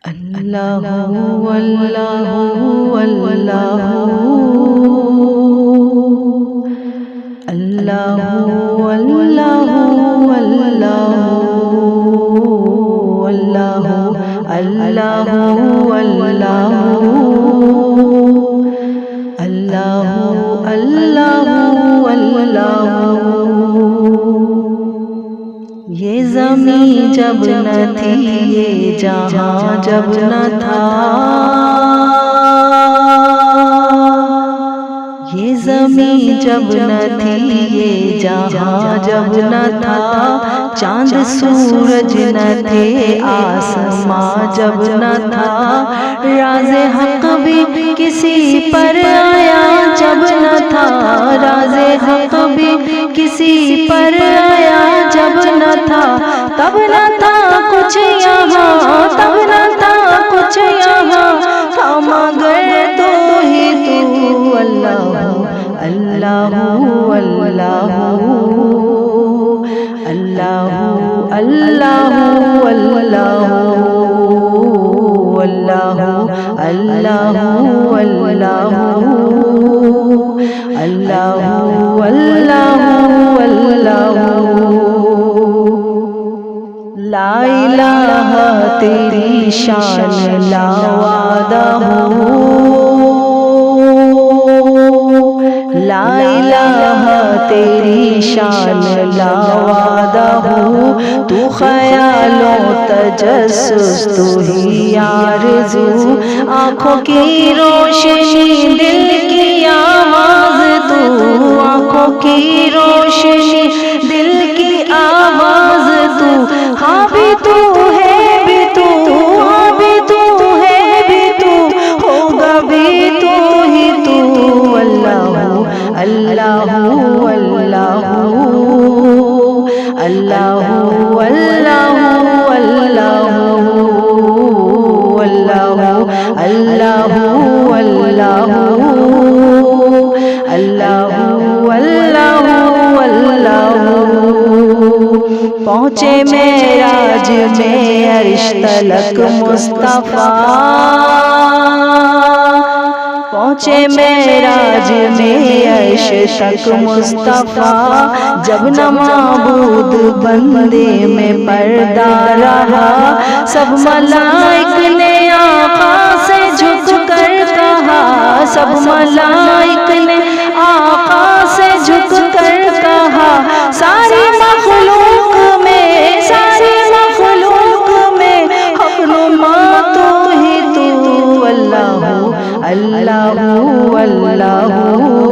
اللہ اللہ اللہ اللہ اللہ اللہ اللہ اللہ اللہ اللہ یہ زمین جب نہ تھی یہ جہاں جب نہ تھا، یہ زمین جب نہ تھی یہ جہاں جب نہ تھا، چاند سورج نہ تھے آسماں جب نہ تھا، راز حق بھی کسی پر آیا جب نہ تھا، راز حق بھی کسی پر آیا جب نہ تھا، تب نہ تھا کچھ یہاں، تب نہ تھا کچھ یہاں، تھا مگر تو ہی تو اللہ اللہ اللہ اللہ اللہ اللہ اللہ اللہ اللہ لا الہ تیری شان لا وعدہ لا الہ تیری شان لا وعدہ، تو خیالوں تجسس تو ہی آرزو، آنکھوں کی روشنی دل کی آواز تو، آنکھوں کی روشنی دل کی آواز تو، ہاں بھی تو ہے بھی تو، ہاں بھی تو ہے بھی تو، ہوگا بھی تو ہی تو اللہ اللہ اللہ اللہ اللہ اللہ اللہ اللہ اللہ پہنچے معراج میں عرش تلک مصطفیٰ، پہنچے معراج میں عرش تک مصطفیٰ، جب نہ معبود بندے میں پردہ رہا، سب ملائک نے آقا سے جھک کر کہا، سب ملائک نے آقا سے جھک کر کہا، ساری مخلوق میں، ساری مخلوق میں حق نما تو ہی تو اللہ اللہ اللہ